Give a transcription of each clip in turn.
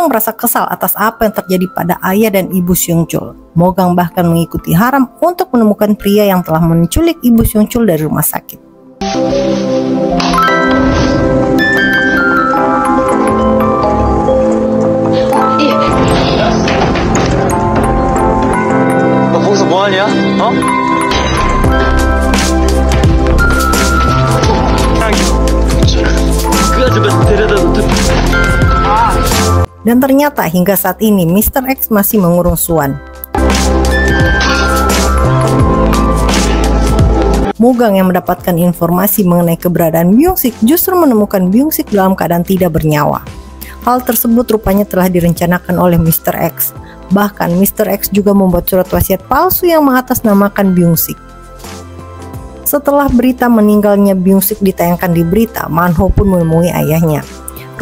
Mogang merasa kesal atas apa yang terjadi pada ayah dan ibu Seung Chul. Mogang bahkan mengikuti Haram untuk menemukan pria yang telah menculik ibu Seung Chul dari rumah sakit. 거기서 뭐하냐? Dan ternyata hingga saat ini Mr. X masih mengurung Swan. Mogang yang mendapatkan informasi mengenai keberadaan Byung-sik justru menemukan Byung-sik dalam keadaan tidak bernyawa. Hal tersebut rupanya telah direncanakan oleh Mr. X. Bahkan Mr. X juga membuat surat wasiat palsu yang mengatasnamakan Byung-sik. Setelah berita meninggalnya Byung-sik ditayangkan di berita, Man-ho pun menemui ayahnya.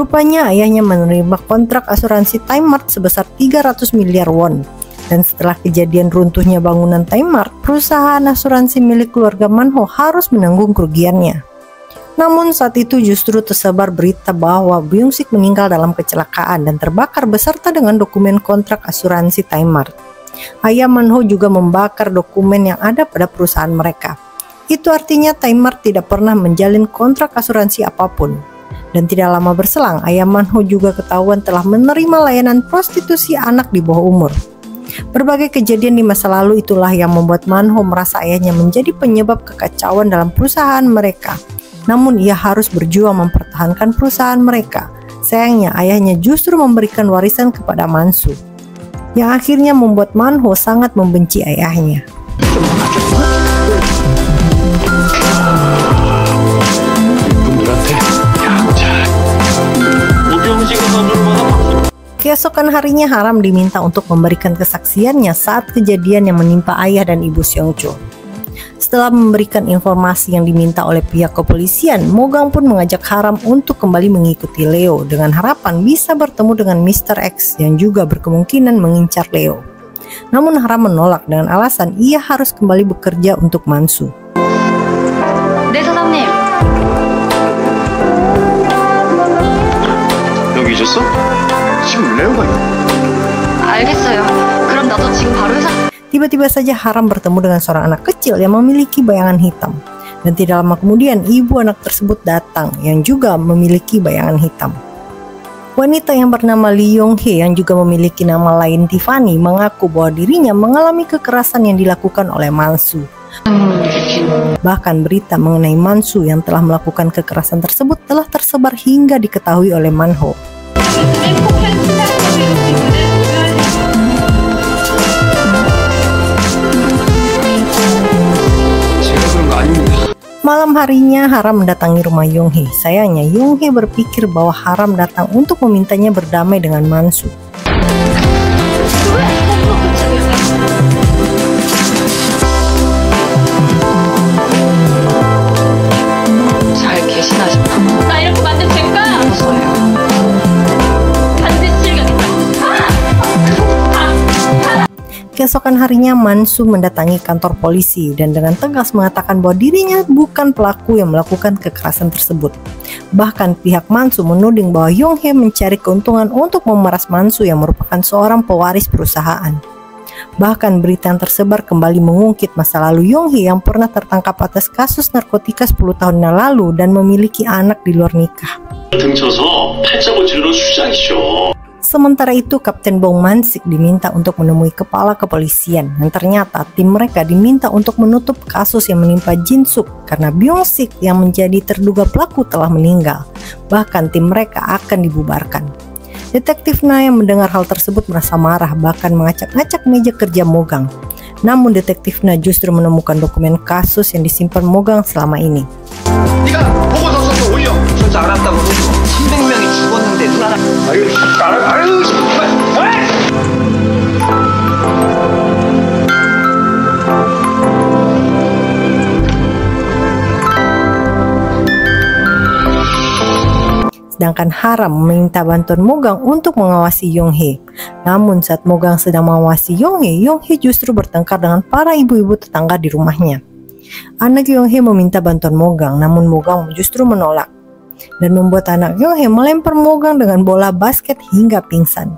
Rupanya ayahnya menerima kontrak asuransi Time Mart sebesar 300 miliar won. Dan setelah kejadian runtuhnya bangunan Time Mart, perusahaan asuransi milik keluarga Man-ho harus menanggung kerugiannya. Namun saat itu justru tersebar berita bahwa Byung-sik meninggal dalam kecelakaan dan terbakar beserta dengan dokumen kontrak asuransi Time Mart. Ayah Man-ho juga membakar dokumen yang ada pada perusahaan mereka. Itu artinya Time Mart tidak pernah menjalin kontrak asuransi apapun. Dan tidak lama berselang, ayah Man-ho juga ketahuan telah menerima layanan prostitusi anak di bawah umur. Berbagai kejadian di masa lalu itulah yang membuat Man-ho merasa ayahnya menjadi penyebab kekacauan dalam perusahaan mereka. Namun ia harus berjuang mempertahankan perusahaan mereka. Sayangnya ayahnya justru memberikan warisan kepada Man-su, yang akhirnya membuat Man-ho sangat membenci ayahnya. Keesokan harinya Haram diminta untuk memberikan kesaksiannya saat kejadian yang menimpa ayah dan ibu Seung Chul. Setelah memberikan informasi yang diminta oleh pihak kepolisian, Mogang pun mengajak Haram untuk kembali mengikuti Leo dengan harapan bisa bertemu dengan Mr. X yang juga berkemungkinan mengincar Leo. Namun Haram menolak dengan alasan ia harus kembali bekerja untuk Man-su. 네, 사장님. 여기 있었어? 지금 레오가 있어. 알겠어요. 그럼 나도 지금 바로 회사. Tiba-tiba saja Haram bertemu dengan seorang anak kecil yang memiliki bayangan hitam. Dan tidak lama kemudian ibu anak tersebut datang yang juga memiliki bayangan hitam. Wanita yang bernama Lee Yong-hee yang juga memiliki nama lain Tiffany mengaku bahwa dirinya mengalami kekerasan yang dilakukan oleh Man-su. Bahkan berita mengenai Man-su yang telah melakukan kekerasan tersebut telah tersebar hingga diketahui oleh Man-ho. Malam harinya Haram mendatangi rumah Yong-hee. Sayangnya Yong-hee berpikir bahwa Haram datang untuk memintanya berdamai dengan Man-su. Keesokan harinya Man-su mendatangi kantor polisi dan dengan tegas mengatakan bahwa dirinya bukan pelaku yang melakukan kekerasan tersebut. Bahkan pihak Man-su menuding bahwa Yong-hee mencari keuntungan untuk memeras Man-su yang merupakan seorang pewaris perusahaan. Bahkan berita yang tersebar kembali mengungkit masa lalu Yong-hee yang pernah tertangkap atas kasus narkotika 10 tahun yang lalu dan memiliki anak di luar nikah. Sementara itu, Kapten Bong Man-sik diminta untuk menemui kepala kepolisian dan ternyata tim mereka diminta untuk menutup kasus yang menimpa Jin-suk karena Byung-sik yang menjadi terduga pelaku telah meninggal. Bahkan tim mereka akan dibubarkan. Detektif Na yang mendengar hal tersebut merasa marah bahkan mengacak-ngacak meja kerja Mogang. Namun Detektif Na justru menemukan dokumen kasus yang disimpan Mogang selama ini. Sedangkan Haram meminta bantuan Mogang untuk mengawasi Yong-hee. Namun saat Mogang sedang mengawasi Yong-hee, Yong-hee justru bertengkar dengan para ibu-ibu tetangga di rumahnya. Anak Yong-hee meminta bantuan Mogang, namun Mogang justru menolak. dan membuat anak Yonghye melempar Mogang dengan bola basket hingga pingsan.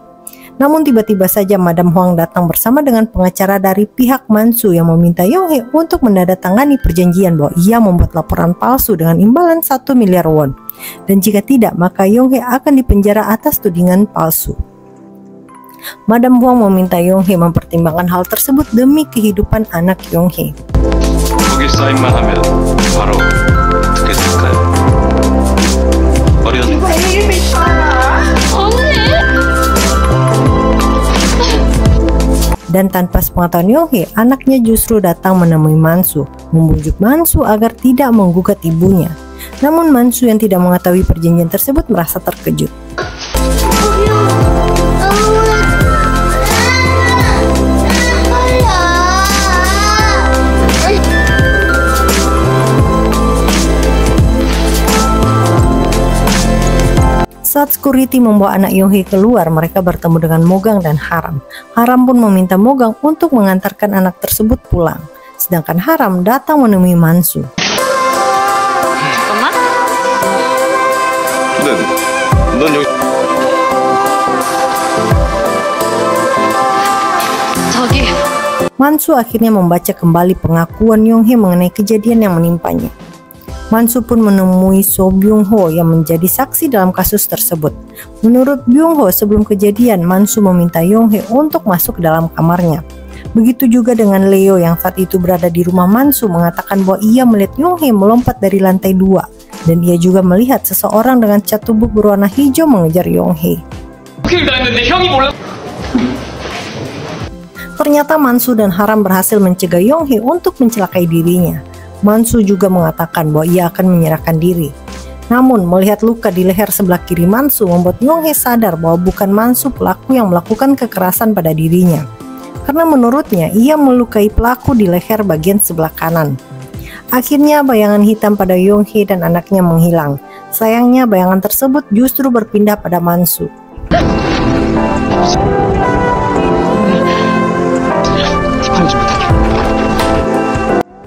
Namun tiba-tiba saja Madam Huang datang bersama dengan pengacara dari pihak Mansu yang meminta Yonghye untuk menandatangani perjanjian bahwa ia membuat laporan palsu dengan imbalan 1 miliar won. Dan jika tidak, maka Yonghye akan dipenjara atas tudingan palsu. Madam Huang meminta Yonghye mempertimbangkan hal tersebut demi kehidupan anak Yonghye. 거기 사인만 하면 바로 어떻게 될까요? 어려운 Dan tanpa sepengetahuan Yonghye, anaknya justru datang menemui Mansu, membujuk Mansu agar tidak menggugat ibunya. Namun Mansu yang tidak mengetahui perjanjian tersebut merasa terkejut. Saat security membawa anak Yonghye keluar, mereka bertemu dengan Mogang dan Haram. Haram pun meminta Mogang untuk mengantarkan anak tersebut pulang. Sedangkan Haram datang menemui Mansu. 잠깐만. 넌 여기 저기 Mansu akhirnya membaca kembali pengakuan Yonghye mengenai kejadian yang menimpanya. Mansu pun menemui So Byung-ho yang menjadi saksi dalam kasus tersebut. Menurut Byung-ho, sebelum kejadian, Mansu meminta Yonghye untuk masuk ke dalam kamarnya. Begitu juga dengan Leo yang saat itu berada di rumah Mansu mengatakan bahwa ia melihat Yonghye melompat dari lantai 2. Dan ia juga melihat seseorang dengan cat tubuh berwarna hijau mengejar Yonghye. Ternyata Mansu dan Haram berhasil mencegah Yonghye untuk mencelakai dirinya. Mansu juga mengatakan bahwa ia akan menyerahkan diri. Namun melihat luka di leher sebelah kiri Mansu membuat Yonghye sadar bahwa bukan Mansu pelaku yang melakukan kekerasan pada dirinya. Karena menurutnya ia melukai pelaku di leher bagian sebelah kanan. Akhirnya bayangan hitam pada Yonghye dan anaknya menghilang. Sayangnya bayangan tersebut justru berpindah pada Mansu.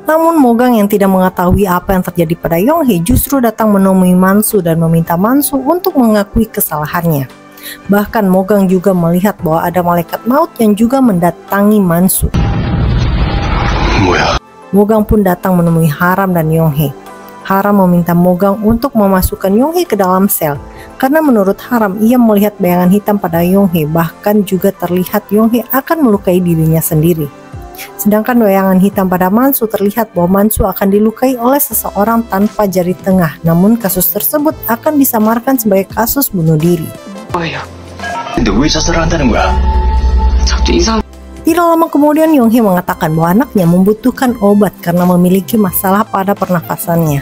Namun Mogang yang tidak mengetahui apa yang terjadi pada Yonghye justru datang menemui Mansu dan meminta Mansu untuk mengakui kesalahannya. Bahkan Mogang juga melihat bahwa ada malaikat maut yang juga mendatangi Mansu. Mogang pun datang menemui Haram dan Yonghye. Haram meminta Mogang untuk memasukkan Yonghye ke dalam sel. Karena menurut Haram ia melihat bayangan hitam pada Yonghye, bahkan juga terlihat Yonghye akan melukai dirinya sendiri. Sedangkan bayangan hitam pada Mansu terlihat bahwa Mansu akan dilukai oleh seseorang tanpa jari tengah, namun kasus tersebut akan disamarkan sebagai kasus bunuh diri. 근데 왜 자살을 한다는 거야? 저도 이상. Tidak lama kemudian Yonghye mengatakan bahwa anaknya membutuhkan obat karena memiliki masalah pada pernafasannya.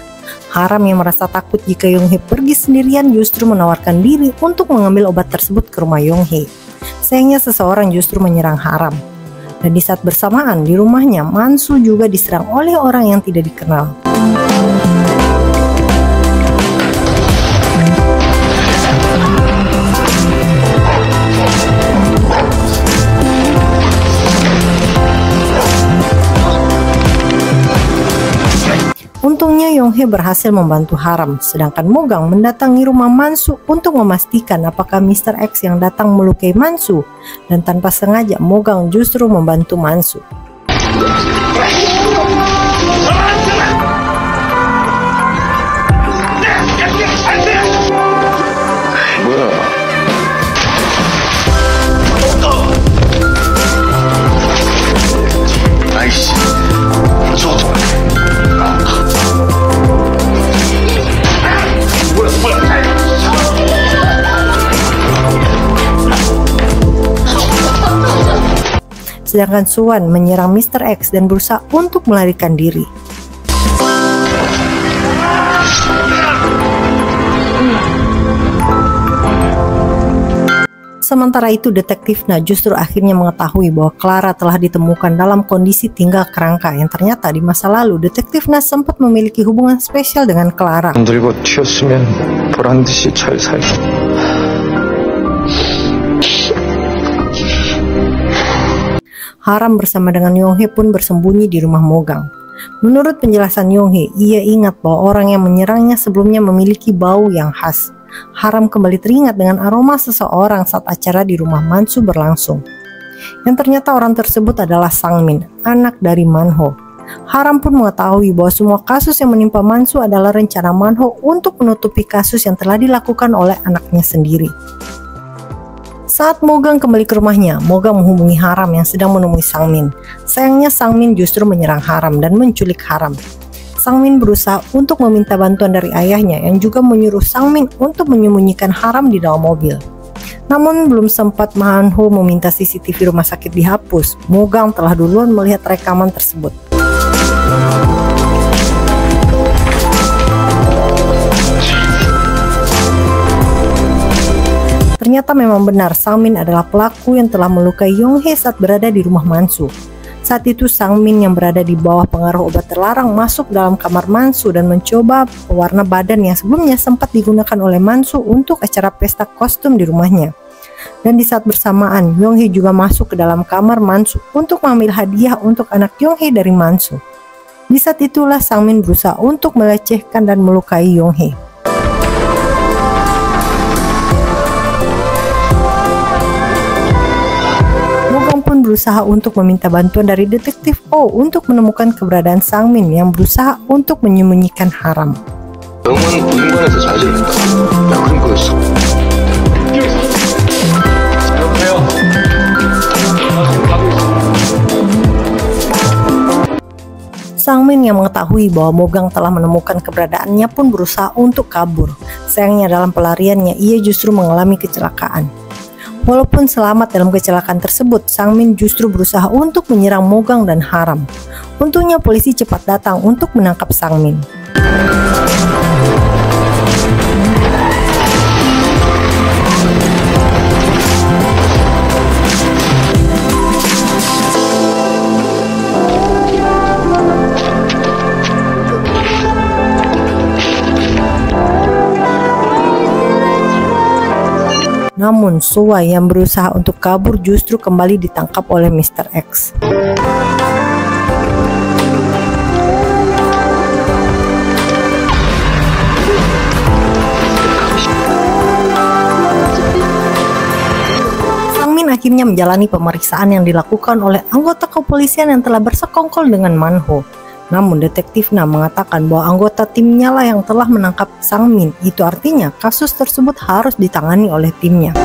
Haram yang merasa takut jika Yonghye pergi sendirian justru menawarkan diri untuk mengambil obat tersebut ke rumah Yonghye. Sayangnya seseorang justru menyerang Haram. Dan di saat bersamaan di rumahnya, Mansu juga diserang oleh orang yang tidak dikenal. Untungnya Yonghye berhasil membantu Haram, sedangkan Mogang mendatangi rumah Mansu untuk memastikan apakah Mr. X yang datang melukai Mansu, dan tanpa sengaja Mogang justru membantu Mansu. Sedangkan Suwan menyerang Mr. X dan berusaha untuk melarikan diri. Sementara itu detektif Na justru akhirnya mengetahui bahwa Clara telah ditemukan dalam kondisi tinggal kerangka yang ternyata di masa lalu detektif Na sempat memiliki hubungan spesial dengan Clara. 들고 튀었으면 보란 듯이 잘 살고. Haram bersama dengan Yonghye pun bersembunyi di rumah Mogang. Menurut penjelasan Yonghee, ia ingat bahwa orang yang menyerangnya sebelumnya memiliki bau yang khas. Haram kembali teringat dengan aroma seseorang saat acara di rumah Mansu berlangsung. Yang ternyata orang tersebut adalah Sang-min, anak dari Man-ho. Haram pun mengetahui bahwa semua kasus yang menimpa Mansu adalah rencana Man-ho untuk menutupi kasus yang telah dilakukan oleh anaknya sendiri. Saat Mogang kembali ke rumahnya, Mogang menghubungi Haram yang sedang menemui Sang-min. Sayangnya Sang-min justru menyerang Haram dan menculik Haram. Sang-min berusaha untuk meminta bantuan dari ayahnya yang juga menyuruh Sang-min untuk menyembunyikan Haram di dalam mobil. Namun belum sempat Man-ho meminta CCTV rumah sakit dihapus, Mogang telah duluan melihat rekaman tersebut. Ternyata memang benar Sang-min adalah pelaku yang telah melukai Yonghee saat berada di rumah Mansu. Saat itu Sang-min yang berada di bawah pengaruh obat terlarang masuk dalam kamar Mansu dan mencoba pewarna badan yang sebelumnya sempat digunakan oleh Mansu untuk acara pesta kostum di rumahnya. Dan di saat bersamaan, Yonghee juga masuk ke dalam kamar Mansu untuk mengambil hadiah untuk anak Yonghee dari Mansu. Di saat itulah Sang-min berusaha untuk melecehkan dan melukai Yonghee. Berusaha untuk meminta bantuan dari detektif O untuk menemukan keberadaan Sang-min yang berusaha untuk menyembunyikan Haram. Sang-min yang mengetahui bahwa Mogang telah menemukan keberadaannya pun berusaha untuk kabur. Sayangnya dalam pelariannya ia justru mengalami kecelakaan. Walaupun selamat dalam kecelakaan tersebut, Sang-min justru berusaha untuk menyerang Mogang dan Haram. Untungnya polisi cepat datang untuk menangkap Sang-min. Namun Soa yang berusaha untuk kabur justru kembali ditangkap oleh Mr. X. Sang-min akhirnya menjalani pemeriksaan yang dilakukan oleh anggota kepolisian yang telah bersekongkol dengan Man-ho. Namun detektif Na mengatakan bahwa anggota timnya lah yang telah menangkap Sang-min. Itu artinya kasus tersebut harus ditangani oleh timnya.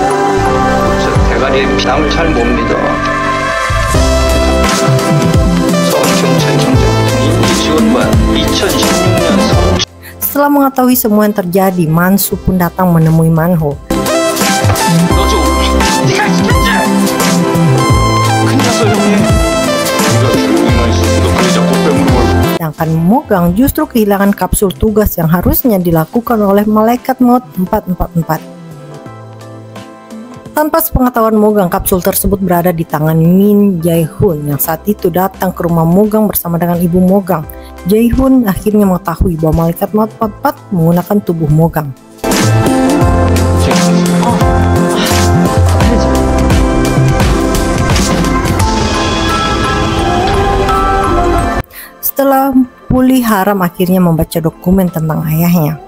Setelah mengetahui semua yang terjadi, Mansu pun datang menemui Man-ho. Sedangkan Mogang justru kehilangan kapsul tugas yang harusnya dilakukan oleh Malaikat Maut 444. Tanpa sepengetahuan Mogang, kapsul tersebut berada di tangan Min Jae-hun yang saat itu datang ke rumah Mogang bersama dengan ibu Mogang. Jae-hun akhirnya mengetahui bahwa Malaikat Maut 444 menggunakan tubuh Mogang. Setelah pulih, Haram akhirnya membaca dokumen tentang ayahnya.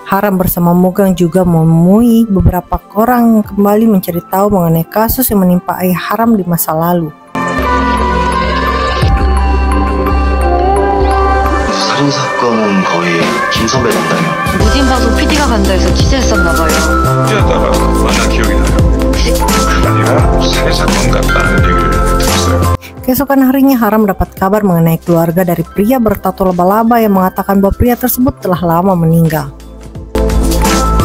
Haram bersama Mogang juga menemui beberapa orang yang kembali mencari tahu mengenai kasus yang menimpa ayah Haram di masa lalu. 살인사건은 거의 김 선배 담당이요. 무진방송 PD가 간다 해서 취재했었나봐요. 뛰었다가 만난 기억이 나요. 혹시 아니라 살인사건 같다는 얘기를 들었어요. Keesokan harinya Haram dapat kabar mengenai keluarga dari pria bertato laba-laba yang mengatakan bahwa pria tersebut telah lama meninggal.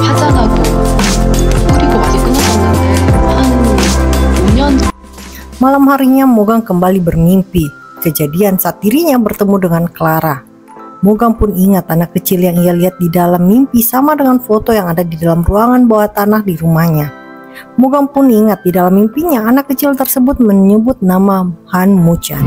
화장하고 그리고 아직 끝났었는데 한 5년. Malam harinya Mogang kembali bermimpi kejadian saat dirinya bertemu dengan Clara. Mogang pun ingat anak kecil yang ia lihat di dalam mimpi sama dengan foto yang ada di dalam ruangan bawah tanah di rumahnya. Mogang pun ingat di dalam mimpinya anak kecil tersebut menyebut nama Han Mu-chan.